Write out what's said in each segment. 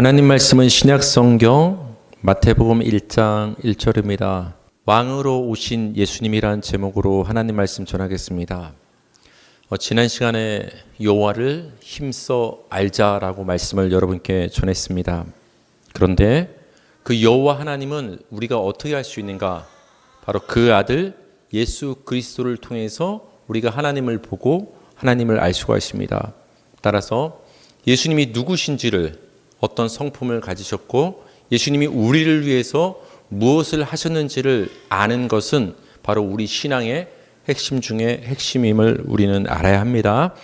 하나님 말씀은 신약성경 마태복음 1장 1절입니다. 왕으로 오신 예수님이란 제목으로 하나님 말씀 전하겠습니다. 지난 시간에 여호와를 힘써 알자라고 말씀을 여러분께 전했습니다. 그런데 그 여호와 하나님은 우리가 어떻게 알 수 있는가? 바로 그 아들 예수 그리스도를 통해서 우리가 하나님을 보고 하나님을 알 수가 있습니다. 따라서 예수님이 누구신지를, 어떤 성품을 가지셨고 예수님이 우리를 위해서 무엇을 하셨는지를 아는 것은 바로 우리 신앙의 핵심 중에 핵심임을 우리는 알아야 합니다.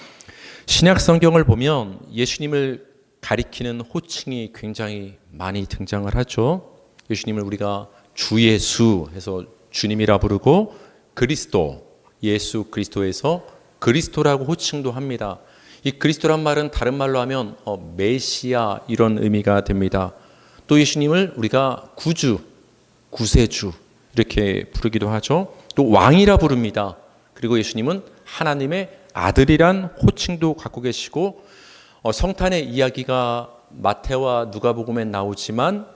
신약 성경을 보면 예수님을 가리키는 호칭이 굉장히 많이 등장을 하죠. 예수님을 우리가 주 예수 해서 주님이라 부르고, 그리스도, 예수 그리스도에서 그리스도라고 호칭도 합니다. 이 그리스도란 말은 다른 말로 하면 메시아 이런 의미가 됩니다. 또 예수님을 우리가 구주, 구세주 이렇게 부르기도 하죠. 또 왕이라 부릅니다. 그리고 예수님은 하나님의 아들이란 호칭도 갖고 계시고, 성탄의 이야기가 마태와 누가복음엔 나오지만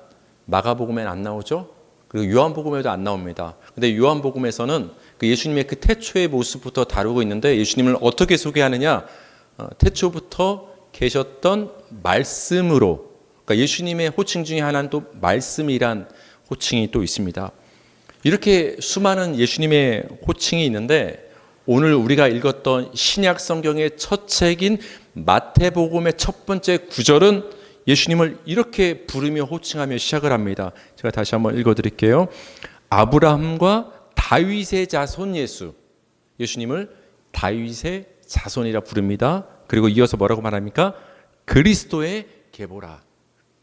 마가복음엔 안 나오죠. 그리고 요한복음에도 안 나옵니다. 근데 요한복음에서는 그 예수님의 그 태초의 모습부터 다루고 있는데, 예수님을 어떻게 소개하느냐? 태초부터 계셨던 말씀으로, 그러니까 예수님의 호칭 중에 하나는 또 말씀이란 호칭이 또 있습니다. 이렇게 수많은 예수님의 호칭이 있는데, 오늘 우리가 읽었던 신약 성경의 첫 책인 마태복음의 첫 번째 구절은 예수님을 이렇게 부르며 호칭하며 시작을 합니다. 제가 다시 한번 읽어드릴게요. 아브라함과 다윗의 자손 예수, 예수님을 다윗의 자손이라 부릅니다. 그리고 이어서 뭐라고 말합니까? 그리스도의 계보라,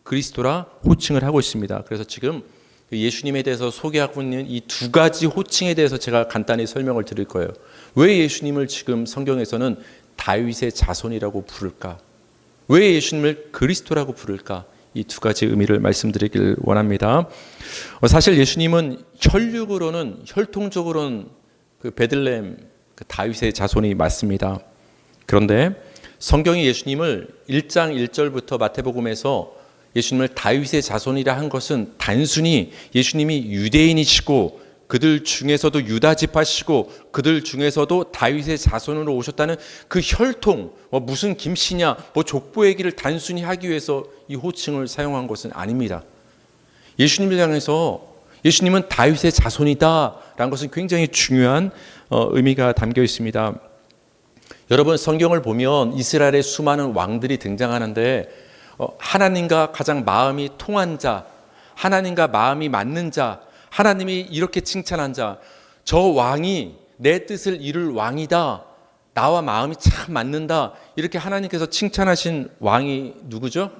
그리스도라 호칭을 하고 있습니다. 그래서 지금 예수님에 대해서 소개하고 있는 이 두 가지 호칭에 대해서 제가 간단히 설명을 드릴 거예요. 왜 예수님을 지금 성경에서는 다윗의 자손이라고 부를까? 왜 예수님을 그리스도라고 부를까? 이 두 가지 의미를 말씀드리길 원합니다. 사실 예수님은 혈통적으로는 그 베들레헴, 그 다윗의 자손이 맞습니다. 그런데 성경이 예수님을 1장 1절부터 마태복음에서 예수님을 다윗의 자손이라 한 것은 단순히 예수님이 유대인이시고 그들 중에서도 유다 지파시고 그들 중에서도 다윗의 자손으로 오셨다는 그 혈통, 무슨 김씨냐, 족보 얘기를 단순히 하기 위해서 이 호칭을 사용한 것은 아닙니다. 예수님을 향해서 예수님은 다윗의 자손이다라는 것은 굉장히 중요한 의미가 담겨 있습니다. 여러분, 성경을 보면 이스라엘의 수많은 왕들이 등장하는데, 하나님과 가장 마음이 통한 자, 하나님과 마음이 맞는 자, 하나님이 이렇게 칭찬한 자, 저 왕이 내 뜻을 이룰 왕이다, 나와 마음이 참 맞는다, 이렇게 하나님께서 칭찬하신 왕이 누구죠?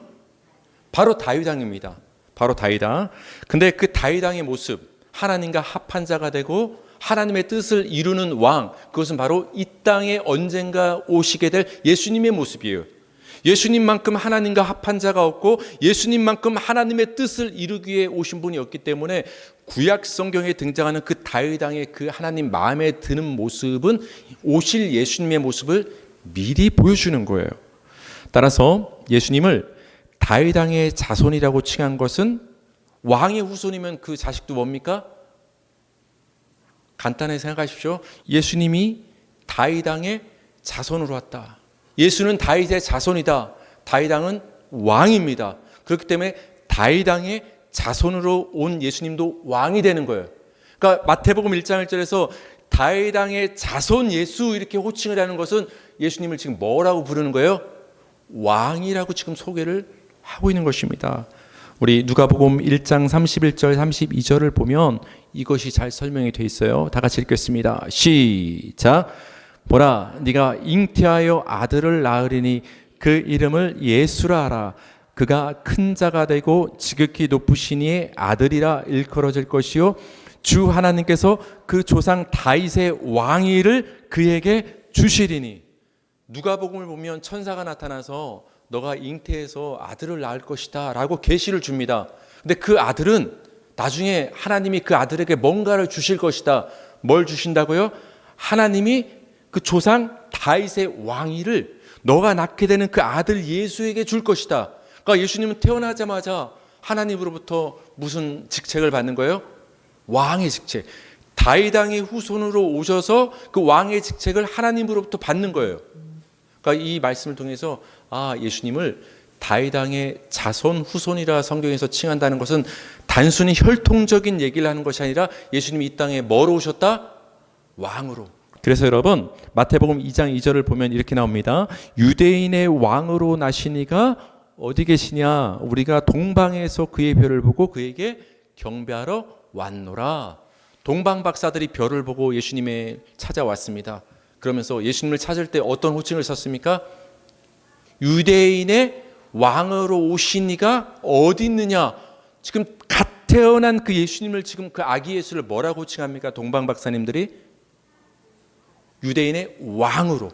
바로 다윗 왕입니다. 바로 다윗 왕. 근데 그 다윗 왕의 모습, 하나님과 합한 자가 되고 하나님의 뜻을 이루는 왕, 그것은 바로 이 땅에 언젠가 오시게 될 예수님의 모습이에요. 예수님만큼 하나님과 합한 자가 없고 예수님만큼 하나님의 뜻을 이루기 위해 오신 분이 없기 때문에 구약 성경에 등장하는 그 다윗 왕의 그 하나님 마음에 드는 모습은 오실 예수님의 모습을 미리 보여주는 거예요. 따라서 예수님을 다윗 왕의 자손이라고 칭한 것은, 왕의 후손이면 그 자식도 뭡니까? 간단하게 생각하십시오. 예수님이 다윗 왕의 자손으로 왔다. 예수는 다윗의 자손이다. 다윗 왕은 왕입니다. 그렇기 때문에 다윗 왕의 자손으로 온 예수님도 왕이 되는 거예요. 그러니까 마태복음 1장 1절에서 다윗 왕의 자손 예수 이렇게 호칭을 하는 것은 예수님을 지금 뭐라고 부르는 거예요? 왕이라고 지금 소개를 하고 있는 것입니다. 우리 누가복음 1장 31절 32절을 보면 이것이 잘 설명이 되어 있어요. 다 같이 읽겠습니다. 시작. 보라, 네가 잉태하여 아들을 낳으리니 그 이름을 예수라 하라. 그가 큰 자가 되고 지극히 높으신 이의 아들이라 일컬어질 것이요, 주 하나님께서 그 조상 다윗의 왕위를 그에게 주시리니. 누가복음을 보면 천사가 나타나서 너가 잉태해서 아들을 낳을 것이다 라고 계시를 줍니다. 근데 그 아들은 나중에 하나님이 그 아들에게 뭔가를 주실 것이다. 뭘 주신다고요? 하나님이 그 조상 다윗의 왕위를 너가 낳게 되는 그 아들 예수에게 줄 것이다. 그러니까 예수님은 태어나자마자 하나님으로부터 무슨 직책을 받는 거예요? 왕의 직책. 다윗왕의 후손으로 오셔서 그 왕의 직책을 하나님으로부터 받는 거예요. 그러니까 이 말씀을 통해서 예수님을 다윗왕의 자손 후손이라 성경에서 칭한다는 것은 단순히 혈통적인 얘기를 하는 것이 아니라 예수님이 이 땅에 뭐로 오셨다? 왕으로. 그래서 여러분 마태복음 2장 2절을 보면 이렇게 나옵니다. 유대인의 왕으로 나시니가 어디 계시냐? 우리가 동방에서 그의 별을 보고 그에게 경배하러 왔노라. 동방 박사들이 별을 보고 예수님에 찾아왔습니다. 그러면서 예수님을 찾을 때 어떤 호칭을 썼습니까? 유대인의 왕으로 오신 이가 어디 있느냐? 지금 갓 태어난 그 예수님을 지금 그 아기 예수를 뭐라고 호칭합니까? 동방 박사님들이 유대인의 왕으로.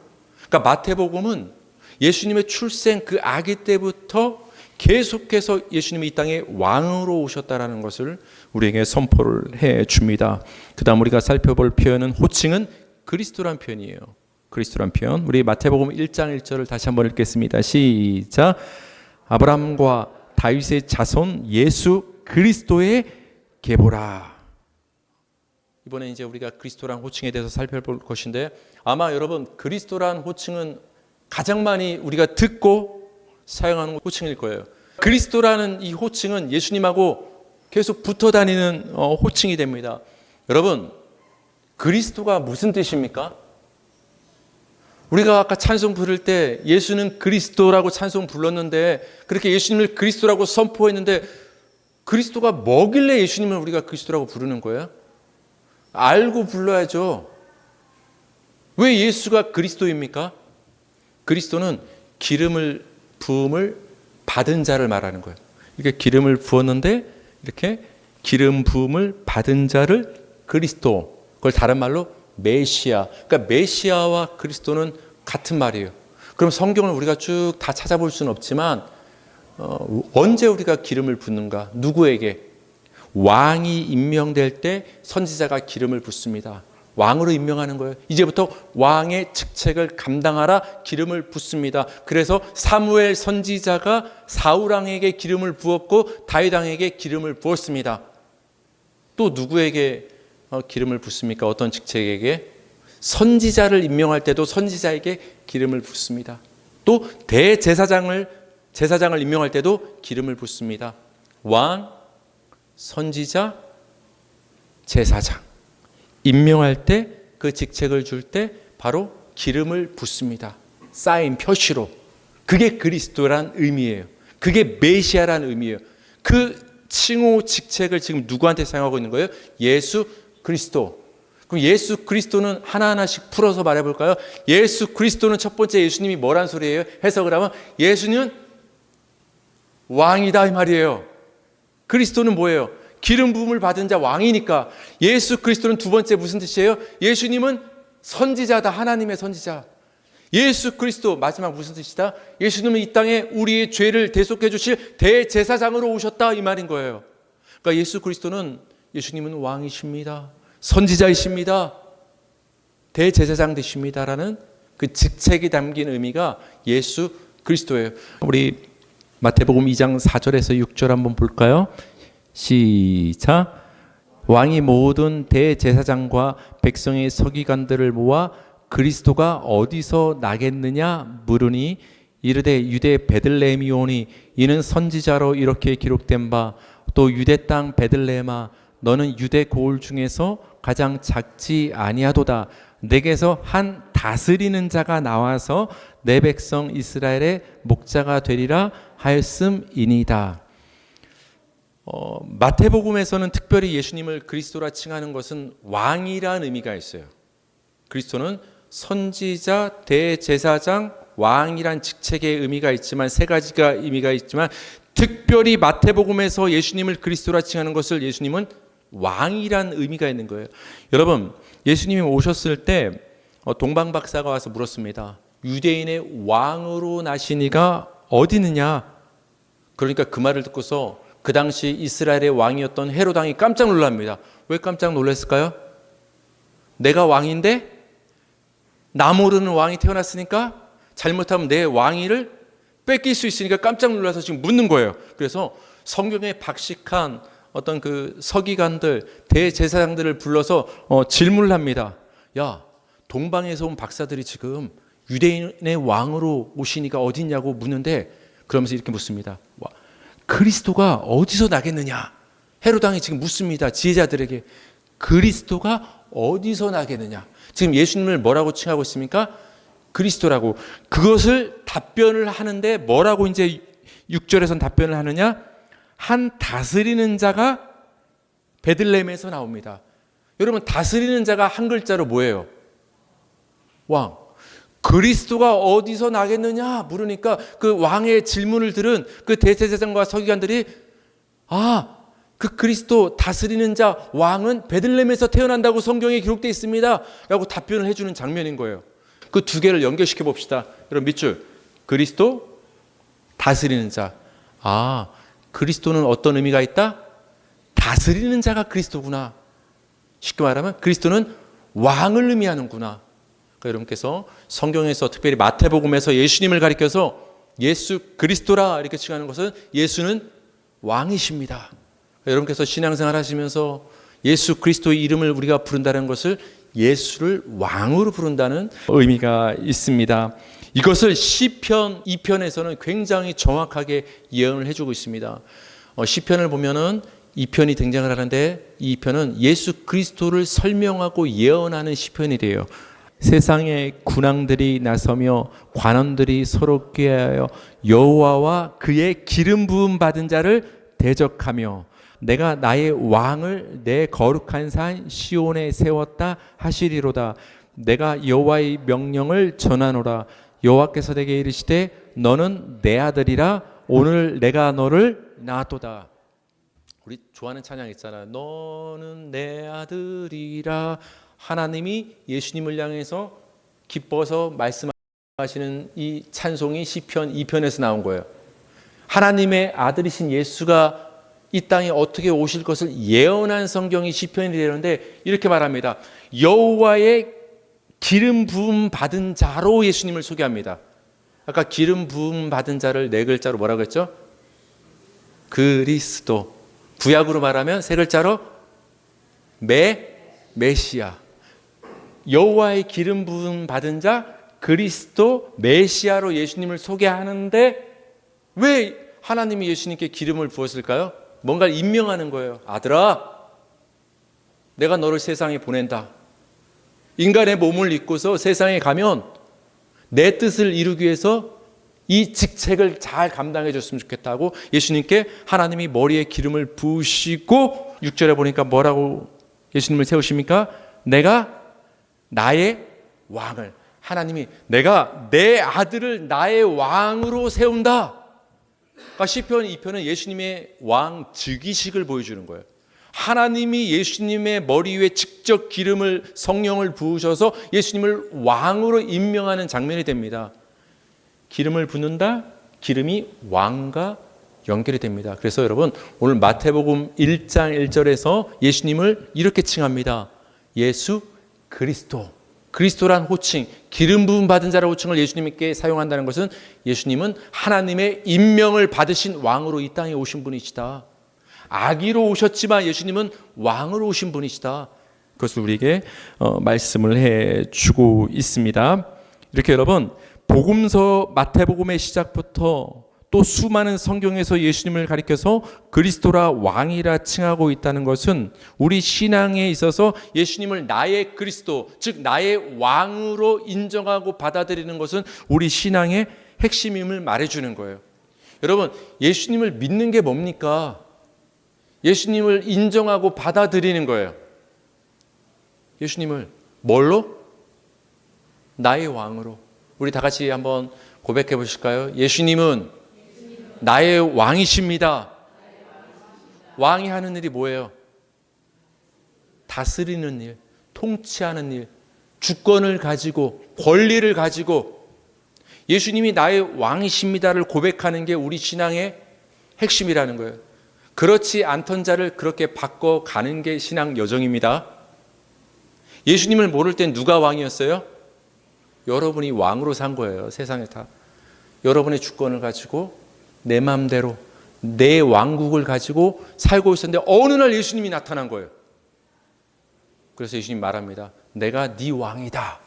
그러니까 마태복음은 예수님의 출생 그 아기 때부터 계속해서 예수님이 이 땅에 왕으로 오셨다라는 것을 우리에게 선포를 해 줍니다. 그 다음 우리가 살펴볼 표현은 호칭은 그리스도란 표현이에요. 그리스도란 표현. 우리 마태복음 1장 1절을 다시 한번 읽겠습니다. 시작. 아브라함과 다윗의 자손 예수 그리스도의 계보라. 이번에 이제 우리가 그리스도란 호칭에 대해서 살펴볼 것인데 아마 여러분 그리스도란 호칭은 가장 많이 우리가 듣고 사용하는 호칭일 거예요. 그리스도라는 이 호칭은 예수님하고 계속 붙어 다니는 호칭이 됩니다. 여러분 그리스도가 무슨 뜻입니까? 우리가 아까 찬송 부를 때 예수는 그리스도라고 찬송 불렀는데 그렇게 예수님을 그리스도라고 선포했는데 그리스도가 뭐길래 예수님을 우리가 그리스도라고 부르는 거예요? 알고 불러야죠. 왜 예수가 그리스도입니까? 그리스도는 기름을 부음을 받은 자를 말하는 거예요. 이렇게 기름을 부었는데 이렇게 기름 부음을 받은 자를 그리스도, 그걸 다른 말로 메시아. 그러니까 메시아와 그리스도는 같은 말이에요. 그럼 성경을 우리가 쭉 다 찾아볼 수는 없지만 언제 우리가 기름을 붓는가? 누구에게? 왕이 임명될 때 선지자가 기름을 붓습니다. 왕으로 임명하는 거예요. 이제부터 왕의 직책을 감당하라 기름을 붓습니다. 그래서 사무엘 선지자가 사울왕에게 기름을 부었고 다윗왕에게 기름을 부었습니다. 또 누구에게 기름을 붓습니까? 어떤 직책에게? 선지자를 임명할 때도 선지자에게 기름을 붓습니다. 또 대제사장을 임명할 때도 기름을 붓습니다. 왕, 선지자, 제사장 임명할 때 그 직책을 줄 때 바로 기름을 붓습니다. 사인, 표시로. 그게 그리스도란 의미예요. 그게 메시아란 의미예요. 그 칭호 직책을 지금 누구한테 사용하고 있는 거예요? 예수 그리스도. 그럼 예수 그리스도는 하나하나씩 풀어서 말해볼까요? 예수 그리스도는 첫 번째 예수님이 뭐란 소리예요? 해석을 하면 예수님은 왕이다 이 말이에요. 그리스도는 뭐예요? 기름 부음을 받은 자 왕이니까. 예수 그리스도는 두 번째 무슨 뜻이에요? 예수님은 선지자다. 하나님의 선지자. 예수 그리스도 마지막 무슨 뜻이다? 예수님은 이 땅에 우리의 죄를 대속해 주실 대제사장으로 오셨다 이 말인 거예요. 그러니까 예수 그리스도는 예수님은 왕이십니다. 선지자이십니다. 대제사장 되십니다라는 그 직책이 담긴 의미가 예수 그리스도예요. 우리 마태복음 2장 4절에서 6절 한번 볼까요? 시작. 왕이 모든 대제사장과 백성의 서기관들을 모아 그리스도가 어디서 나겠느냐 물으니 이르되 유대 베들레헴이오니 이는 선지자로 이렇게 기록된 바 또 유대 땅 베들레헴아 너는 유대 고을 중에서 가장 작지 아니하도다. 내게서 한 다스리는 자가 나와서 내 백성 이스라엘의 목자가 되리라 하였음이니이다. 마태복음에서는 특별히 예수님을 그리스도라 칭하는 것은 왕이라는 의미가 있어요. 그리스도는 선지자, 대제사장, 왕이란 직책의 의미가 있지만 세 가지가 의미가 있지만 특별히 마태복음에서 예수님을 그리스도라 칭하는 것을 예수님은 왕이란 의미가 있는 거예요. 여러분 예수님이 오셨을 때 동방 박사가 와서 물었습니다. 유대인의 왕으로 나신 이가 어디 있느냐? 그러니까 그 말을 듣고서 그 당시 이스라엘의 왕이었던 헤롯 왕이 깜짝 놀랍니다. 왜 깜짝 놀랐을까요? 내가 왕인데 나 모르는 왕이 태어났으니까 잘못하면 내 왕위를 뺏길 수 있으니까 깜짝 놀라서 지금 묻는 거예요. 그래서 성경에 박식한 어떤 그 서기관들, 대제사장들을 불러서 질문을 합니다. 야, 동방에서 온 박사들이 지금 유대인의 왕으로 오시니까 어딨냐고 묻는데, 그러면서 이렇게 묻습니다. 그리스도가 어디서 나겠느냐? 헤롯 왕이 지금 묻습니다. 지혜자들에게 그리스도가 어디서 나겠느냐? 지금 예수님을 뭐라고 칭하고 있습니까? 그리스도라고. 그것을 답변을 하는데 뭐라고 이제 6절에선 답변을 하느냐? 한 다스리는 자가 베들레헴에서 나옵니다. 여러분, 다스리는 자가 한 글자로 뭐예요? 왕. 그리스도가 어디서 나겠느냐 물으니까 그 왕의 질문을 들은 그 대제사장과 서기관들이 그 그리스도 다스리는 자 왕은 베들레헴에서 태어난다고 성경에 기록되어 있습니다 라고 답변을 해주는 장면인 거예요. 그 두 개를 연결시켜 봅시다. 여러분, 밑줄. 그리스도, 다스리는 자. 그리스도는 어떤 의미가 있다? 다스리는 자가 그리스도구나. 쉽게 말하면 그리스도는 왕을 의미하는구나. 그러니까 여러분께서 성경에서 특별히 마태복음에서 예수님을 가리켜서 예수 그리스도라 이렇게 칭하는 것은 예수는 왕이십니다. 그러니까 여러분께서 신앙생활 하시면서 예수 그리스도의 이름을 우리가 부른다는 것을 예수를 왕으로 부른다는 의미가 있습니다. 이것을 시편 2편에서는 굉장히 정확하게 예언을 해주고 있습니다. 시편을 보면은 2편이 등장을 하는데, 이 2편은 예수 그리스도를 설명하고 예언하는 시편이래요. 세상의 군왕들이 나서며 관원들이 서로 꾀하여 여호와와 그의 기름 부음 받은 자를 대적하며 내가 나의 왕을 내 거룩한 산 시온에 세웠다 하시리로다. 내가 여호와의 명령을 전하노라. 여호와께서 내게 이르시되 너는 내 아들이라. 오늘 내가 너를 낳았도다. 우리 좋아하는 찬양 있잖아요. 너는 내 아들이라. 하나님이 예수님을 향해서 기뻐서 말씀하시는 이 찬송이 시편 2편에서 나온 거예요. 하나님의 아들이신 예수가 이 땅에 어떻게 오실 것을 예언한 성경이 시편이 되는데, 이렇게 말합니다. 여호와의 기름 부음 받은 자로 예수님을 소개합니다. 아까 기름 부음 받은 자를 네 글자로 뭐라고 했죠? 그리스도. 구약으로 말하면 세 글자로 메시아. 여호와의 기름 부음 받은 자 그리스도 메시아로 예수님을 소개하는데, 왜 하나님이 예수님께 기름을 부었을까요? 뭔가를 임명하는 거예요. 아들아, 내가 너를 세상에 보낸다. 인간의 몸을 입고서 세상에 가면 내 뜻을 이루기 위해서 이 직책을 잘 감당해 줬으면 좋겠다고 예수님께 하나님이 머리에 기름을 부으시고, 6절에 보니까 뭐라고 예수님을 세우십니까? 내가 나의 왕을, 하나님이 내가 내 아들을 나의 왕으로 세운다. 그러니까 시편 2편은 예수님의 왕 즉위식을 보여주는 거예요. 하나님이 예수님의 머리 위에 직접 기름을, 성령을 부으셔서 예수님을 왕으로 임명하는 장면이 됩니다. 기름을 붓는다, 기름이 왕과 연결이 됩니다. 그래서 여러분, 오늘 마태복음 1장 1절에서 예수님을 이렇게 칭합니다. 예수 그리스도. 그리스도란 호칭, 기름 부음 받은 자라는 호칭을 예수님께 사용한다는 것은 예수님은 하나님의 임명을 받으신 왕으로 이 땅에 오신 분이시다. 아기로 오셨지만 예수님은 왕으로 오신 분이시다. 그것을 우리에게 말씀을 해주고 있습니다. 이렇게 여러분, 복음서 마태복음의 시작부터 또 수많은 성경에서 예수님을 가리켜서 그리스도라 왕이라 칭하고 있다는 것은 우리 신앙에 있어서 예수님을 나의 그리스도, 즉 나의 왕으로 인정하고 받아들이는 것은 우리 신앙의 핵심임을 말해주는 거예요. 여러분, 예수님을 믿는 게 뭡니까? 예수님을 인정하고 받아들이는 거예요. 예수님을 뭘로? 나의 왕으로. 우리 다 같이 한번 고백해 보실까요? 예수님은 나의 왕이십니다. 왕이 하는 일이 뭐예요? 다스리는 일, 통치하는 일, 주권을 가지고, 권리를 가지고 예수님이 나의 왕이십니다를 고백하는 게 우리 신앙의 핵심이라는 거예요. 그렇지 않던 자를 그렇게 바꿔가는 게 신앙 여정입니다. 예수님을 모를 땐 누가 왕이었어요? 여러분이 왕으로 산 거예요. 세상에 다. 여러분의 주권을 가지고 내 마음대로 내 왕국을 가지고 살고 있었는데 어느 날 예수님이 나타난 거예요. 그래서 예수님 말합니다. 내가 네 왕이다.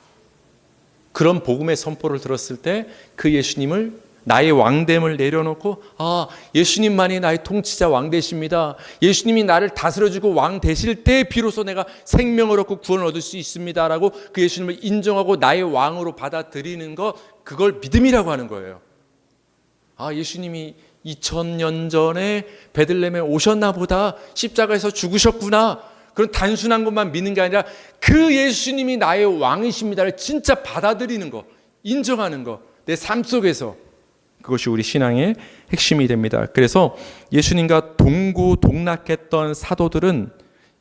그런 복음의 선포를 들었을 때 그 예수님을, 나의 왕됨을 내려놓고, 예수님만이 나의 통치자 왕 되십니다. 예수님이 나를 다스려주고 왕 되실 때 비로소 내가 생명을 얻고 구원을 얻을 수 있습니다 라고 그 예수님을 인정하고 나의 왕으로 받아들이는 것, 그걸 믿음이라고 하는 거예요. 예수님이 2000년 전에 베들레헴에 오셨나 보다, 십자가에서 죽으셨구나, 그런 단순한 것만 믿는 게 아니라 그 예수님이 나의 왕이십니다를 진짜 받아들이는 것, 인정하는 것, 내 삶 속에서, 그것이 우리 신앙의 핵심이 됩니다. 그래서 예수님과 동고동락했던 사도들은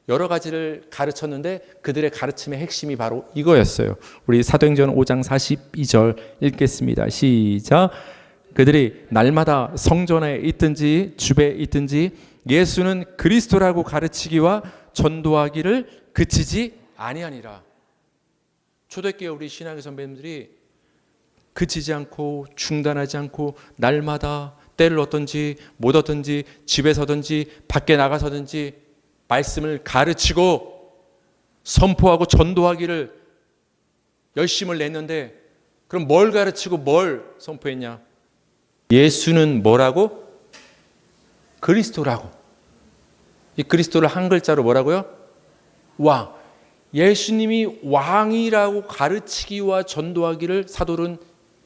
여러 가지를 가르쳤는데 그들의 가르침의 핵심이 바로 이거였어요. 우리 사도행전 5장 42절 읽겠습니다. 시작. 그들이 날마다 성전에 있든지 집에 있든지 예수는 그리스도라고 가르치기와 전도하기를 그치지 아니하니라. 초대교회 우리 신학의 선배님들이 그치지 않고 중단하지 않고 날마다 때를 얻든지 못 얻든지 집에서든지 밖에 나가서든지 말씀을 가르치고 선포하고 전도하기를 열심을 냈는데, 그럼 뭘 가르치고 뭘 선포했냐? 예수는 뭐라고? 그리스도라고. 이 그리스도를 한 글자로 뭐라고요? 왕. 예수님이 왕이라고 가르치기와 전도하기를 사도는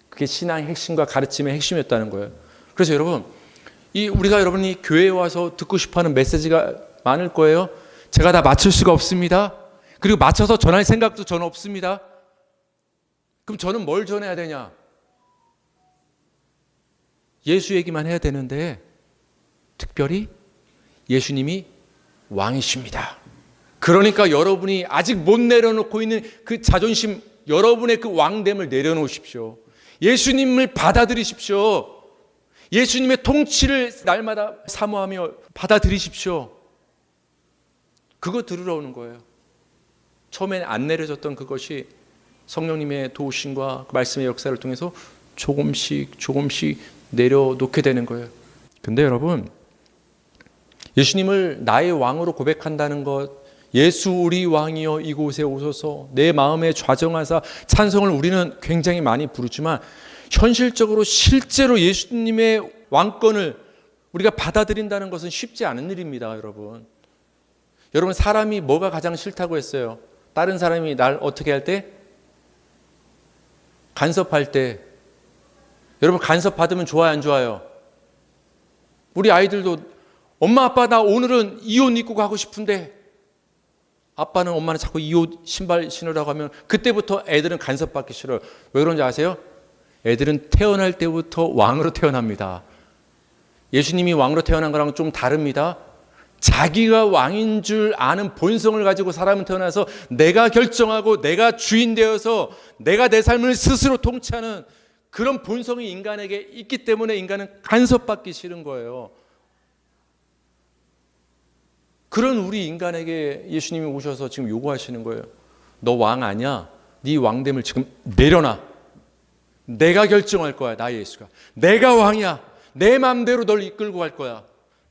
그게 신앙의 핵심과 가르침의 핵심이었다는 거예요. 그래서 여러분, 우리가 여러분이 교회에 와서 듣고 싶어하는 메시지가 많을 거예요. 제가 다 맞출 수가 없습니다. 그리고 맞춰서 전할 생각도 저는 없습니다. 그럼 저는 뭘 전해야 되냐? 예수 얘기만 해야 되는데, 특별히 예수님이 왕이십니다. 그러니까 여러분이 아직 못 내려놓고 있는 그 자존심, 여러분의 그 왕됨을 내려놓으십시오. 예수님을 받아들이십시오. 예수님의 통치를 날마다 사모하며 받아들이십시오. 그거 들으러 오는 거예요. 처음엔 안 내려졌던 그것이 성령님의 도우심과 그 말씀의 역사를 통해서 조금씩 내려놓게 되는 거예요. 근데 여러분, 예수님을 나의 왕으로 고백한다는 것, 예수 우리 왕이여 이곳에 오소서, 내 마음에 좌정하사, 찬송을 우리는 굉장히 많이 부르지만 현실적으로 실제로 예수님의 왕권을 우리가 받아들인다는 것은 쉽지 않은 일입니다. 여러분, 사람이 뭐가 가장 싫다고 했어요? 다른 사람이 날 어떻게 할 때? 간섭할 때. 여러분, 간섭 받으면 좋아요, 안 좋아요? 우리 아이들도 엄마 아빠 나 오늘은 이 옷 입고 가고 싶은데, 아빠는 엄마는 자꾸 이 옷 신발 신으라고 하면 그때부터 애들은 간섭받기 싫어요. 왜 그런지 아세요? 애들은 태어날 때부터 왕으로 태어납니다. 예수님이 왕으로 태어난 거랑 좀 다릅니다. 자기가 왕인 줄 아는 본성을 가지고 사람은 태어나서 내가 결정하고 내가 주인 되어서 내가 내 삶을 스스로 통치하는 그런 본성이 인간에게 있기 때문에 인간은 간섭받기 싫은 거예요. 그런 우리 인간에게 예수님이 오셔서 지금 요구하시는 거예요. 너 왕 아니야? 네 왕됨을 지금 내려놔. 내가 결정할 거야. 나 예수가. 내가 왕이야. 내 마음대로 널 이끌고 갈 거야.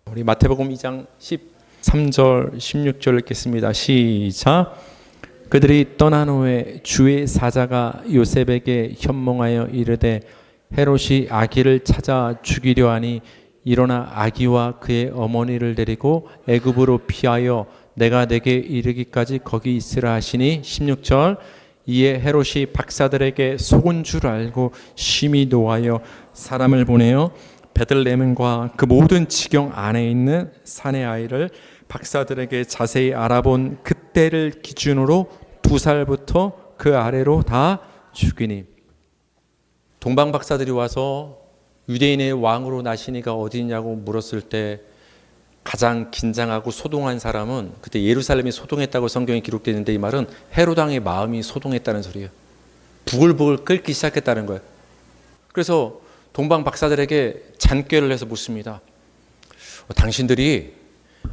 우리 마태복음 2장 13절 16절 읽겠습니다. 시작. 그들이 떠난 후에 주의 사자가 요셉에게 현몽하여 이르되 헤롯이 아기를 찾아 죽이려 하니 일어나 아기와 그의 어머니를 데리고 애굽으로 피하여 내가 내게 이르기까지 거기 있으라 하시니 16절. 이에 헤롯이 박사들에게 속은 줄 알고 심히 노하여 사람을 보내어 베들레헴과 그 모든 지경 안에 있는 산의 아이를 박사들에게 자세히 알아본 그때를 기준으로 2살부터 그 아래로 다 죽이니. 동방 박사들이 와서 유대인의 왕으로 나시니가 어디 있냐고 물었을 때 가장 긴장하고 소동한 사람은, 그때 예루살렘이 소동했다고 성경에 기록되어 있는데 이 말은 헤롯 왕의 마음이 소동했다는 소리예요. 부글부글 끓기 시작했다는 거예요. 그래서 동방 박사들에게 잔꾀를 해서 묻습니다. 당신들이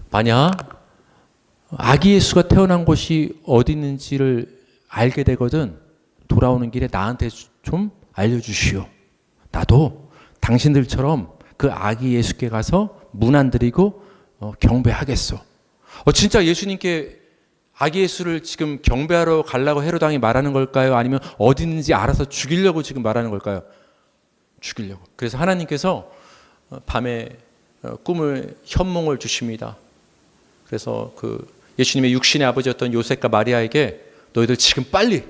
만약 아기 예수가 태어난 곳이 어디 있는지를 알게 되거든 돌아오는 길에 나한테 좀 알려주시오. 나도 당신들처럼 그 아기 예수께 가서 문안 드리고 경배하겠소. 진짜 예수님께 아기 예수를 지금 경배하러 가려고 헤롯 왕이 말하는 걸까요? 아니면 어디 있는지 알아서 죽이려고 지금 말하는 걸까요? 죽이려고. 그래서 하나님께서 밤에 꿈을 현몽을 주십니다. 그래서 그 예수님의 육신의 아버지였던 요셉과 마리아에게 너희들 지금 빨리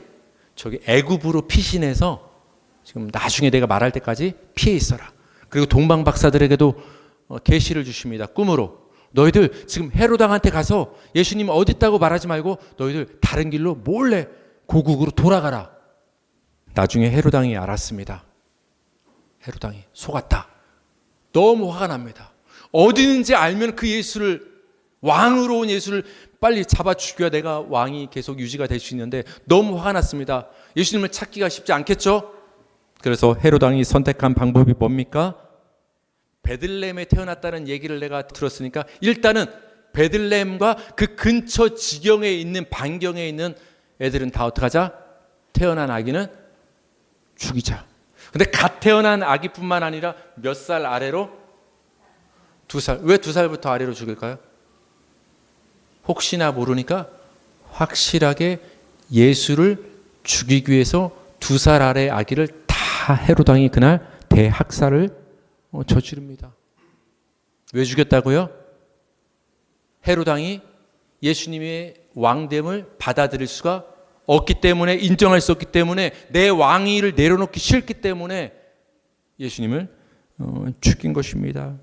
저기 애굽으로 피신해서 지금 나중에 내가 말할 때까지 피해 있어라. 그리고 동방 박사들에게도 계시를 주십니다. 꿈으로 너희들 지금 헤롯 왕한테 가서 예수님 어디 있다고 말하지 말고 너희들 다른 길로 몰래 고국으로 돌아가라. 나중에 헤롯 왕이 알았습니다. 헤롯 왕이 속았다. 너무 화가 납니다. 어디 있는지 알면 그 예수를, 왕으로 온 예수를 빨리 잡아 죽여야 내가 왕이 계속 유지가 될 수 있는데 너무 화가 났습니다. 예수님을 찾기가 쉽지 않겠죠? 그래서 헤롯 왕이 선택한 방법이 뭡니까? 베들레헴에 태어났다는 얘기를 내가 들었으니까 일단은 베들레헴과 그 근처 지경에 있는 반경에 있는 애들은 다 어떡하자? 태어난 아기는 죽이자. 근데 갓 태어난 아기뿐만 아니라 몇 살 아래로? 2살. 왜 2살부터 아래로 죽일까요? 혹시나 모르니까 확실하게 예수를 죽이기 위해서 2살 아래 아기를 다 헤롯 왕이 그날 대학살을 저지릅니다. 왜 죽였다고요? 헤롯 왕이 예수님의 왕됨을 받아들일 수가 없기 때문에, 인정할 수 없기 때문에, 내 왕위를 내려놓기 싫기 때문에 예수님을 죽인 것입니다.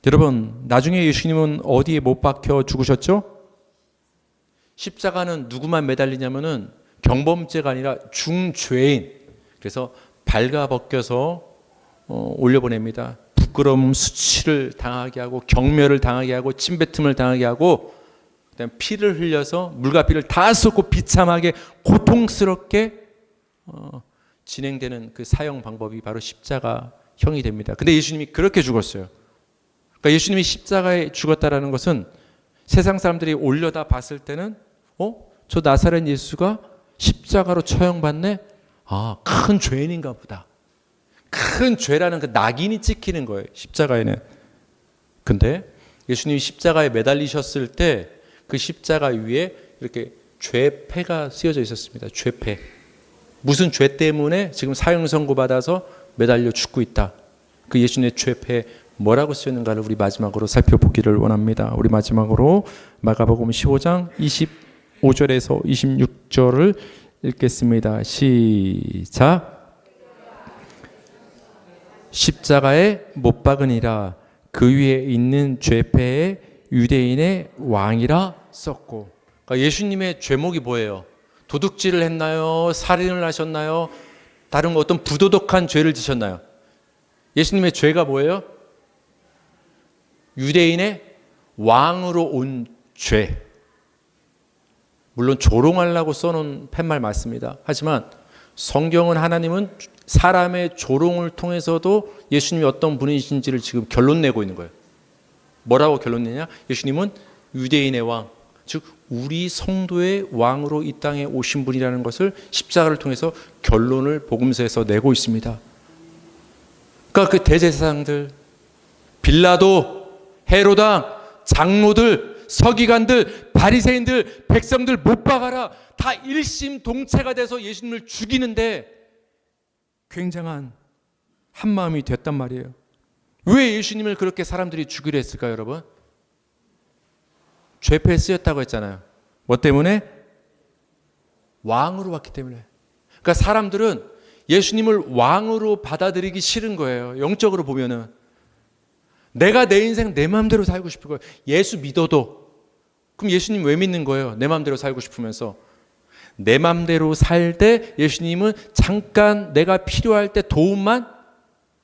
여러분, 나중에 예수님은 어디에 못 박혀 죽으셨죠? 십자가는 누구만 매달리냐면은 경범죄가 아니라 중죄인. 그래서 발가벗겨서 올려보냅니다. 부끄러움, 수치를 당하게 하고 경멸을 당하게 하고 침뱉음을 당하게 하고 그다음에 피를 흘려서 물과 피를 다 쏟고 비참하게 고통스럽게 진행되는 그 사형 방법이 바로 십자가형이 됩니다. 근데 예수님이 그렇게 죽었어요. 그러니까 예수님이 십자가에 죽었다라는 것은 세상 사람들이 올려다 봤을 때는 저 나사렛 예수가 십자가로 처형받네? 큰 죄인인가 보다. 큰 죄라는 그 낙인이 찍히는 거예요, 십자가에는. 근데 예수님이 십자가에 매달리셨을 때 그 십자가 위에 이렇게 죄패가 쓰여져 있었습니다. 죄패. 무슨 죄 때문에 지금 사형 선고받아서 매달려 죽고 있다. 그 예수님의 죄패에 뭐라고 쓰였는가를 우리 마지막으로 살펴보기를 원합니다. 우리 마지막으로 마가복음 15장 25절에서 26절을 읽겠습니다. 시작. 십자가에 못 박으니라. 그 위에 있는 죄패에 유대인의 왕이라 썼고. 그러니까 예수님의 죄목이 뭐예요? 도둑질을 했나요? 살인을 하셨나요? 다른 어떤 부도덕한 죄를 지셨나요? 예수님의 죄가 뭐예요? 유대인의 왕으로 온 죄. 물론 조롱하려고 써놓은 팻말 맞습니다. 하지만 성경은, 하나님은 사람의 조롱을 통해서도 예수님이 어떤 분이신지를 지금 결론 내고 있는 거예요. 뭐라고 결론 내냐? 예수님은 유대인의 왕, 즉 우리 성도의 왕으로 이 땅에 오신 분이라는 것을 십자가를 통해서 결론을 복음서에서 내고 있습니다. 그러니까 그 대제사장들, 빌라도, 헤롯 왕, 장로들, 서기관들, 바리새인들, 백성들 못 박아라. 다 일심동체가 돼서 예수님을 죽이는데 굉장한 한마음이 됐단 말이에요. 왜 예수님을 그렇게 사람들이 죽이려 했을까요, 여러분? 죄패에 쓰였다고 했잖아요. 뭐 때문에? 왕으로 왔기 때문에. 그러니까 사람들은 예수님을 왕으로 받아들이기 싫은 거예요. 영적으로 보면은. 내가 내 인생 내 마음대로 살고 싶은 거예요. 예수 믿어도. 그럼 예수님 왜 믿는 거예요? 내 마음대로 살고 싶으면서. 내 마음대로 살 때 예수님은 잠깐 내가 필요할 때 도움만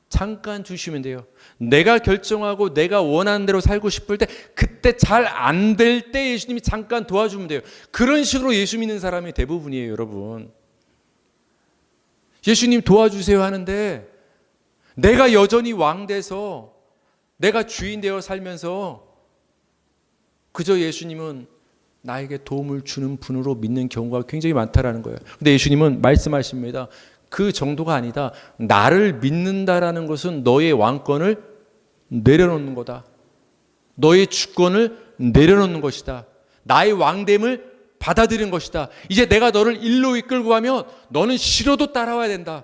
잠깐 주시면 돼요. 내가 결정하고 내가 원하는 대로 살고 싶을 때, 그때 잘 안 될 때 예수님이 잠깐 도와주면 돼요. 그런 식으로 예수 믿는 사람이 대부분이에요, 여러분. 예수님 도와주세요 하는데 내가 여전히 왕 돼서 내가 주인 되어 살면서 그저 예수님은 나에게 도움을 주는 분으로 믿는 경우가 굉장히 많다라는 거예요. 근데 예수님은 말씀하십니다. 그 정도가 아니다. 나를 믿는다라는 것은 너의 왕권을 내려놓는 거다. 너의 주권을 내려놓는 것이다. 나의 왕됨을 받아들이는 것이다. 이제 내가 너를 일로 이끌고 가면 너는 싫어도 따라와야 된다.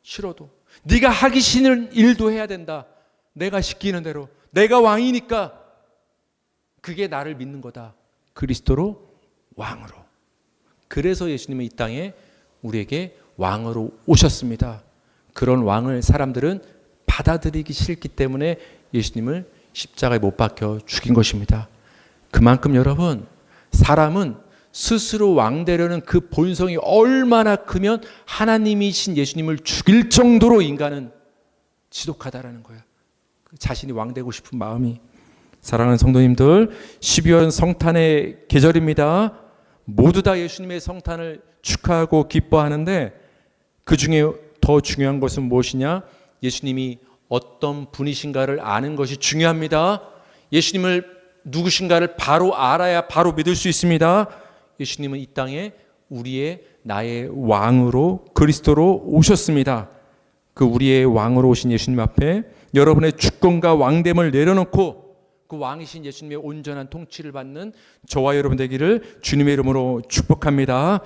싫어도. 네가 하기 싫은 일도 해야 된다. 내가 시키는 대로. 내가 왕이니까. 그게 나를 믿는 거다. 그리스도로 왕으로. 그래서 예수님은 이 땅에 우리에게 왕으로 오셨습니다. 그런 왕을 사람들은 받아들이기 싫기 때문에 예수님을 십자가에 못 박혀 죽인 것입니다. 그만큼 여러분, 사람은 스스로 왕 되려는 그 본성이 얼마나 크면 하나님이신 예수님을 죽일 정도로 인간은 지독하다라는 거예요. 자신이 왕 되고 싶은 마음이. 사랑하는 성도님들, 12월 성탄의 계절입니다. 모두 다 예수님의 성탄을 축하하고 기뻐하는데 그 중에 더 중요한 것은 무엇이냐? 예수님이 어떤 분이신가를 아는 것이 중요합니다. 예수님을 누구신가를 바로 알아야 바로 믿을 수 있습니다. 예수님은 이 땅에 우리의 나의 왕으로 그리스도로 오셨습니다. 그 우리의 왕으로 오신 예수님 앞에 여러분의 주권과 왕됨을 내려놓고 그 왕이신 예수님의 온전한 통치를 받는 저와 여러분 되기를 주님의 이름으로 축복합니다.